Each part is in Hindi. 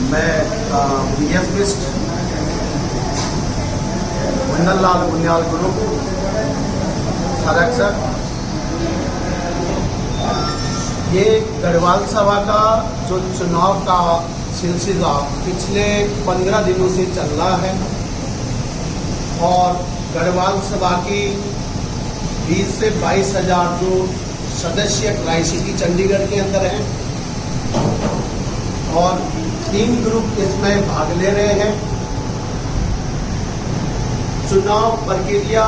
मैं BS बिस्ट मंडल लाल बुनियाल ग्रुप संरक्षक। ये गढ़वाल सभा का जो चुनाव का सिलसिला पिछले 15 दिनों से चल रहा है और गढ़वाल सभा की 20 से 22 हज़ार जो सदस्य ट्राई सिटी चंडीगढ़ के अंदर हैं और 3 ग्रुप इसमें भाग ले रहे हैं। चुनाव प्रक्रिया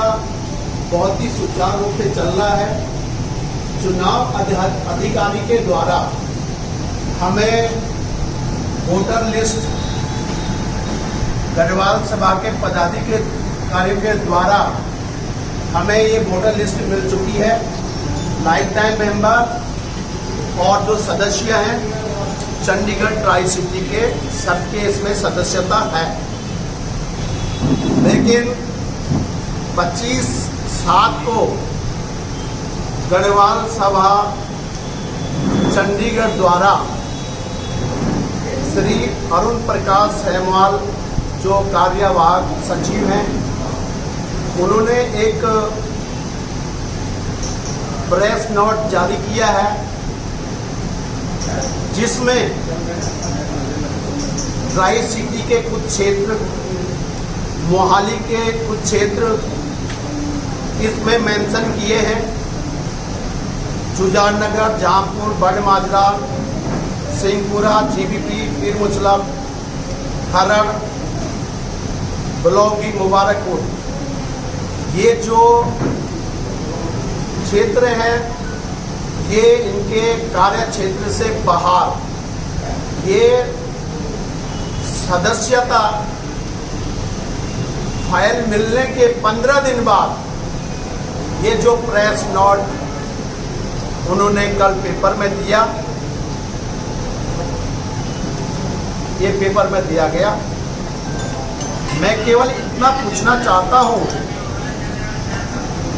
बहुत ही सुचारू रूप से चल रहा है। चुनाव अधिकारी के द्वारा हमें वोटर लिस्ट गढ़वाल सभा के पदाधिकारियों के द्वारा हमें ये वोटर लिस्ट मिल चुकी है। लाइफ टाइम मेंबर और जो सदस्य हैं चंडीगढ़ ट्राई सिटी के सबके इसमें सदस्यता है, लेकिन 25/7 को गढ़वाल सभा चंडीगढ़ द्वारा श्री अरुण प्रकाश हेमवाल जो कार्यवाहक सचिव हैं, उन्होंने एक प्रेस नोट जारी किया है जिसमें ट्राई सिटी के कुछ क्षेत्र, मोहाली के कुछ क्षेत्र इसमें मेंशन किए हैं। जुजारनगर, जहांपुर, बड़माजरा, सिंहपुरा, GBP, पीर मुचलक, खरड़, बलौगी, मुबारकपुर, ये जो क्षेत्र हैं ये इनके कार्य क्षेत्र से बाहर ये सदस्यता फाइल मिलने के 15 दिन बाद ये जो प्रेस नोट उन्होंने कल पेपर में दिया, ये पेपर में दिया गया। मैं केवल इतना पूछना चाहता हूं,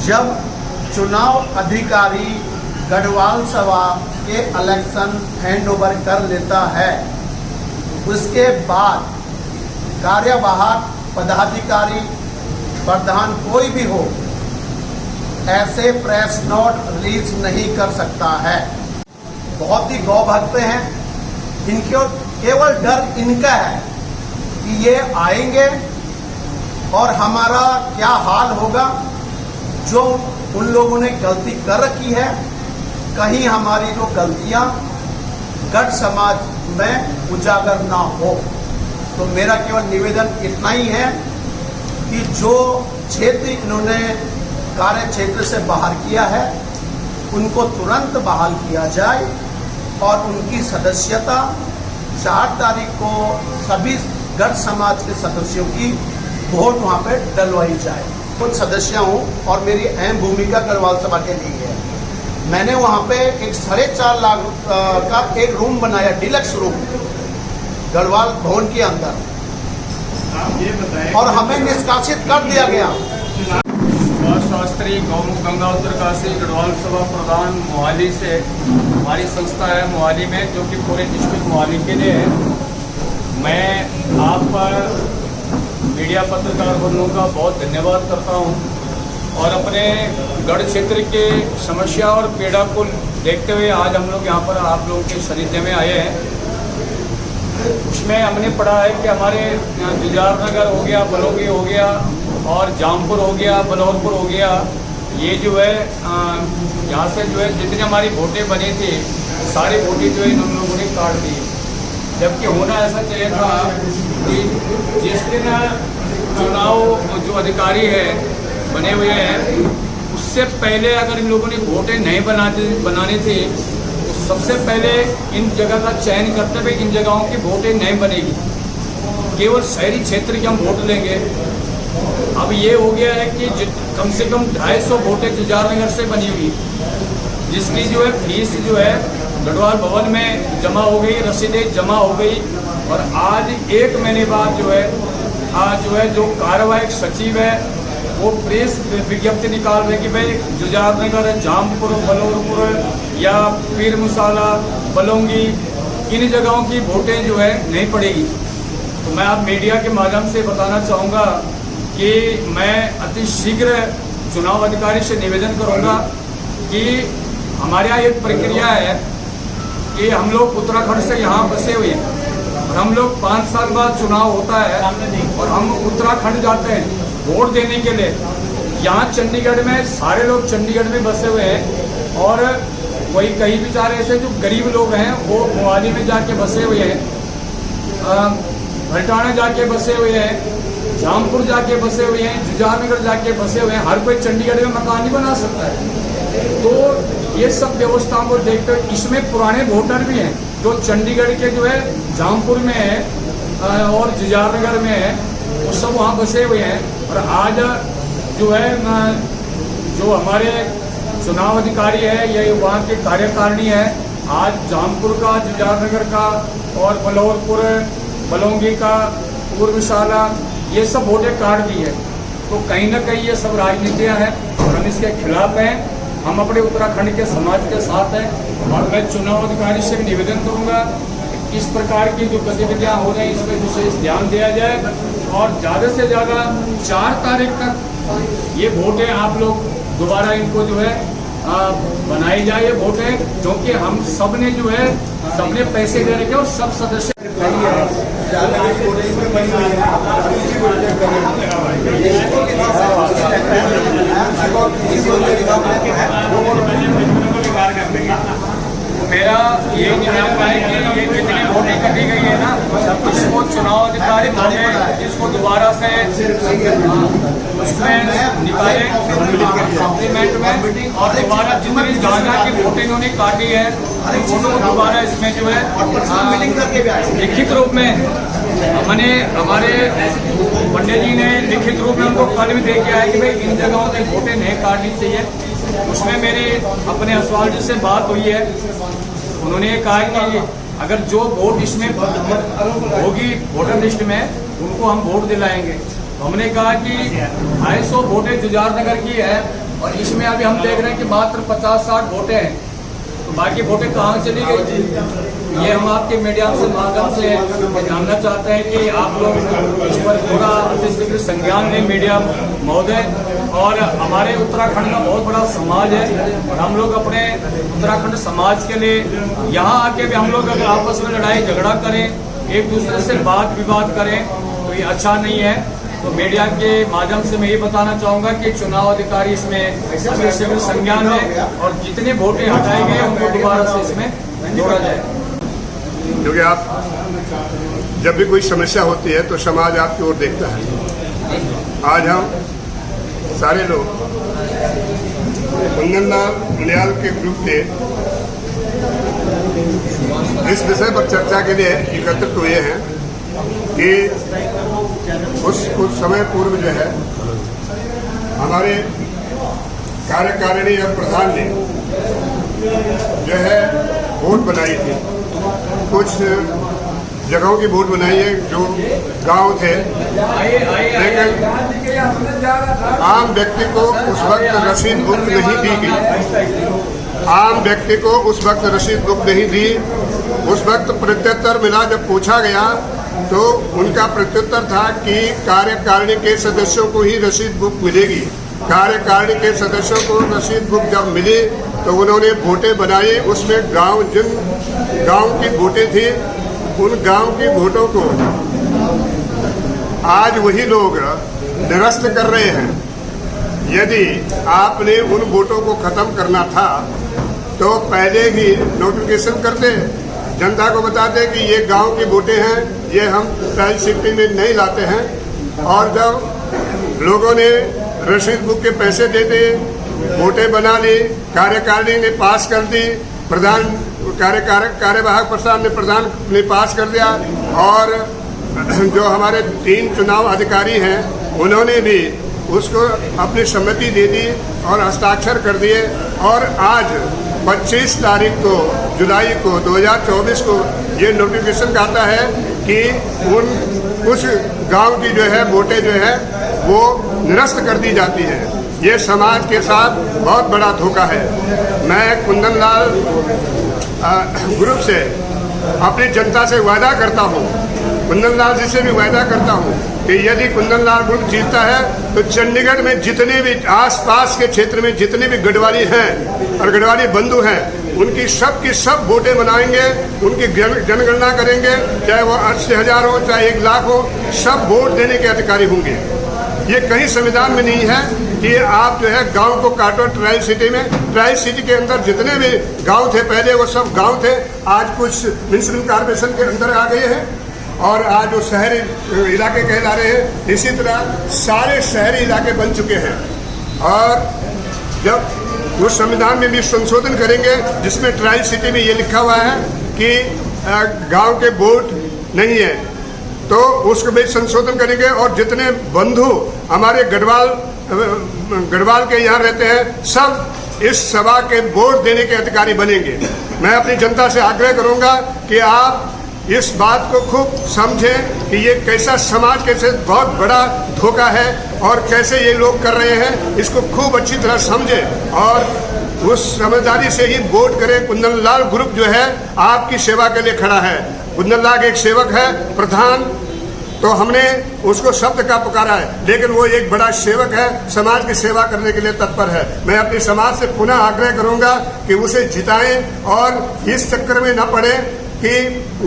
जब चुनाव अधिकारी गढ़वाल सभा के इलेक्शन हैंड ओवर कर लेता है, उसके बाद कार्यवाहक पदाधिकारी प्रधान कोई भी हो ऐसे प्रेस नोट रिलीज नहीं कर सकता है। बहुत ही गौ भक्त हैं, इनके केवल डर इनका है कि ये आएंगे और हमारा क्या हाल होगा। जो उन लोगों ने गलती कर रखी है, कहीं हमारी जो गलतियां गढ़ समाज में उजागर ना हो। तो मेरा केवल निवेदन इतना ही है कि जो क्षेत्र इन्होंने कार्य क्षेत्र से बाहर किया है उनको तुरंत बहाल किया जाए और उनकी सदस्यता 4 तारीख को सभी गढ़ समाज के सदस्यों की वोट वहाँ पे डलवाई जाए। कुछ सदस्य हूँ और मेरी अहम भूमिका गढ़वाल सभा के लिए है। मैंने वहाँ पे एक 4.5 लाख का एक रूम बनाया, डिलक्स रूम गढ़वाल भवन के अंदर, आप ये बताएं और हमें निष्कासित कर दिया गया। शास्त्री गौमुख गंगा उत्तरकाशी गढ़वाल सभा प्रधान मोहाली से हमारी संस्था है मोहाली में, जो कि पूरे डिस्ट्रिक्ट मोहाली के लिए है। मैं आप पर मीडिया पत्रकार बंधुओं का बहुत धन्यवाद करता हूं और अपने गढ़ क्षेत्र के समस्या और पीड़ा को देखते हुए आज हम लोग यहाँ पर आप लोगों के सानिध्य में आए हैं। उसमें हमने पढ़ा है कि हमारे जुजारनगर हो गया, बलौगी हो गया और जामपुर हो गया, बलौरपुर हो गया, ये जो है यहाँ से जो है जितनी हमारी वोटें बनी थी सारी वोटें जो है इन लोगों ने काट दी। जबकि होना ऐसा चाहिए था कि जिस दिन चुनाव जो अधिकारी है बने हुए हैं उससे पहले अगर इन लोगों ने वोटें नहीं बनानी थी तो सबसे पहले इन जगह का चयन करते हुए इन जगहों की वोटें नहीं बनेगी, केवल शहरी क्षेत्र की हम वोट लेंगे। अब ये हो गया है कि कम से कम 250 वोटें जुजारनगर से बनी हुई, जिसकी जो है फीस जो है गढ़वाल भवन में जमा हो गई, रसीदें जमा हो गई और आज 1 महीने बाद जो है आज जो कार्यवाहक सचिव है वो प्रेस विज्ञप्ति निकाल रहे कि भाई जुजारनगर, जामपुर, बलौरपुर या पीर मुसाला, बलौंगी किन जगहों की वोटें जो है नहीं पड़ेगी। तो मैं आप मीडिया के माध्यम से बताना चाहूँगा कि मैं अति शीघ्र चुनाव अधिकारी से निवेदन करूँगा कि हमारे यहाँ एक प्रक्रिया है कि हम लोग उत्तराखंड से यहाँ बसे हुए हैं और हम लोग 5 साल बाद चुनाव होता है और हम उत्तराखंड जाते हैं वोट देने के लिए। यहाँ चंडीगढ़ में सारे लोग चंडीगढ़ में बसे हुए हैं और कोई कई बेचारे ऐसे जो गरीब लोग हैं वो मोहाली में जाके बसे हुए हैं, भटाना जाके बसे हुए हैं, जामपुर जाके बसे हुए हैं, जुजारनगर जाके बसे हुए हैं। हर कोई चंडीगढ़ में मकान नहीं बना सकता है। तो ये सब व्यवस्थाओं को देखते हुए इसमें पुराने वोटर भी हैं जो चंडीगढ़ के जो है जामपुर में है और जुजारनगर में है, वो सब वहाँ बसे हुए हैं। और आज जो है जो हमारे चुनाव अधिकारी है या वहाँ के कार्यकारिणी है, आज जामपुर का, जुजारनगर का और बलौरपुर, बलौंगी का, पूर्वशाला, ये सब वोटें काट दी है। तो कहीं ना कहीं ये सब राजनीतियाँ हैं और हम इसके खिलाफ हैं। हम अपने उत्तराखंड के समाज के साथ हैं और मैं चुनाव अधिकारी से भी निवेदन करूंगा कि इस प्रकार की जो गतिविधियां हो रही हैं इस पर विशेष ध्यान दिया जाए और ज़्यादा से ज़्यादा 4 तारीख तक ये वोटें आप लोग दोबारा इनको जो है बनाई जाए ये वोटें, क्योंकि हम सब ने जो है सबने पैसे दे रखे और सब सदस्य मेरा ये निवेदन है कि ये जितनी वोटें कटी गई है ना, इसको चुनाव अधिकारी इसको दोबारा से उसमें निकालें सप्लीमेंट में और दोबारा जितनी जहाँ की वोटें उन्होंने काटी है वोटों को दोबारा इसमें जो है लिखित रूप में मैंने हमारे पंडित जी ने लिखित रूप में उनको कल भी दे के आया कि भाई इन जगहों से वोटें नहीं काटनी चाहिए। उसमें मेरी अपने असवाल जी से बात हुई है, उन्होंने कहा कि अगर जो वोट इसमें होगी वोटर लिस्ट में उनको हम वोट दिलाएंगे। तो हमने कहा कि 250 वोटें जुजारनगर की है और इसमें अभी हम देख रहे हैं कि मात्र 50-60 वोटें हैं, तो बाकी वोटें कहाँ चली गई? ये हम आपके मीडिया से माध्यम से जानना चाहते हैं कि आप लोग इस पर थोड़ा अतिशीघ्र संज्ञान लें मीडिया महोदय। और हमारे उत्तराखंड का बहुत बड़ा समाज है और हम लोग अपने उत्तराखंड समाज के लिए यहाँ आके भी हम लोग अगर आपस में लड़ाई झगड़ा करें, एक दूसरे से बात विवाद करें तो ये अच्छा नहीं है। तो मीडिया के माध्यम से मैं ये बताना चाहूँगा कि चुनाव अधिकारी इसमें अतिशीघ्र संज्ञान लें और जितने वोटें हटाए गए उनको दोबारा से इसमें जोड़ा जाए। क्योंकि आप जब भी कोई समस्या होती है तो समाज आपकी ओर देखता है। आज हम सारे लोग कुंदनलाल उनियाल के ग्रुप से इस विषय पर चर्चा के लिए एकत्रित हुए हैं कि कुछ समय पूर्व जो है हमारे कार्यकारिणी और प्रधान ने जो है वोट बनाई थी, कुछ जगहों की वोट बनाई है जो गांव थे, लेकिन आम व्यक्ति को उस वक्त रसीद बुक नहीं दी गई। आम व्यक्ति को उस वक्त रसीद बुक नहीं दी। उस वक्त प्रत्युत्तर मिला, जब पूछा गया तो उनका प्रत्युत्तर था कि कार्यकारिणी के सदस्यों को ही रसीद बुक मिलेगी। कार्यकारिणी के सदस्यों को रसीद बुक जब मिली तो उन्होंने वोटें बनाई, उसमें जिन गांव की वोटें थी उन गांव की वोटों को आज वही लोग निरस्त कर रहे हैं। यदि आपने उन वोटों को खत्म करना था तो पहले ही नोटिफिकेशन करते, जनता को बताते कि ये गांव की वोटें हैं, ये हम ट्रायल शिफ्टी में नहीं लाते हैं। और जब लोगों ने रसीद बुक के पैसे दे दिए, वोटें बना ली, कार्यकारिणी ने पास कर दी, कार्यवाहक प्रधान ने पास कर दिया और जो हमारे 3 चुनाव अधिकारी हैं उन्होंने भी उसको अपनी सहमति दे दी और हस्ताक्षर कर दिए। और आज 25 तारीख को जुलाई को 2024 को ये नोटिफिकेशन आता है कि कुछ गांव की जो है वोटें जो है वो निरस्त कर दी जाती है। ये समाज के साथ बहुत बड़ा धोखा है। मैं कुंदनलाल ग्रुप से अपनी जनता से वादा करता हूँ, कुंदन लाल जी से भी वादा करता हूँ कि यदि कुंदन लाल ग्रुप जीतता है तो चंडीगढ़ में जितने भी आसपास के क्षेत्र में जितने भी गढ़वाली हैं और गढ़वाली बंधु हैं उनकी सब वोटें बनाएंगे, उनकी जनगणना करेंगे, चाहे वो 80,000 हो चाहे 1 लाख हो, सब वोट देने के अधिकारी होंगे। ये कहीं संविधान में नहीं है कि आप जो है गांव को काटो। ट्रायल सिटी के अंदर जितने भी गांव थे पहले वो सब गांव थे, आज कुछ म्युनिसिपल कॉर्पोरेशन के अंदर आ गए हैं और आज वो शहरी इलाके कहला रहे हैं। इसी तरह सारे शहरी इलाके बन चुके हैं और जब वो संविधान में भी संशोधन करेंगे जिसमें ट्रायल सिटी में ये लिखा हुआ है कि गांव के वोट नहीं है तो उसको भी संशोधन करेंगे और जितने बंधु हमारे गढ़वाल के यहाँ रहते हैं सब इस सभा के वोट देने के अधिकारी बनेंगे। मैं अपनी जनता से आग्रह करूंगा कि आप इस बात को खूब समझें कि ये कैसा समाज कैसे बहुत बड़ा धोखा है और कैसे ये लोग कर रहे हैं, इसको खूब अच्छी तरह समझें और उस समझदारी से ही वोट करें। कुंदन लाल ग्रुप जो है आपकी सेवा के लिए खड़ा है। कुंदन लाल एक सेवक है, प्रधान तो हमने उसको शब्द का पुकारा है, लेकिन वो एक बड़ा सेवक है, समाज की सेवा करने के लिए तत्पर है। मैं अपने समाज से पुनः आग्रह करूंगा कि उसे जिताएं और इस चक्कर में न पड़े कि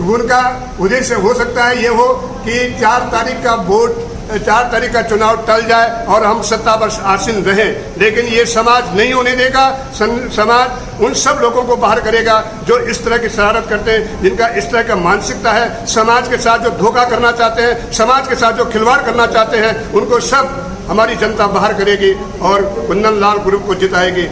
उनका उद्देश्य हो सकता है ये हो कि 4 तारीख का चुनाव टल जाए और हम सत्ता पर आसीन रहें, लेकिन ये समाज नहीं होने देगा। समाज उन सब लोगों को बाहर करेगा जो इस तरह की शरारत करते हैं, जिनका इस तरह का मानसिकता है, समाज के साथ जो धोखा करना चाहते हैं, समाज के साथ जो खिलवाड़ करना चाहते हैं, उनको सब हमारी जनता बाहर करेगी और कुंदन लाल ग्रुप को जिताएगी।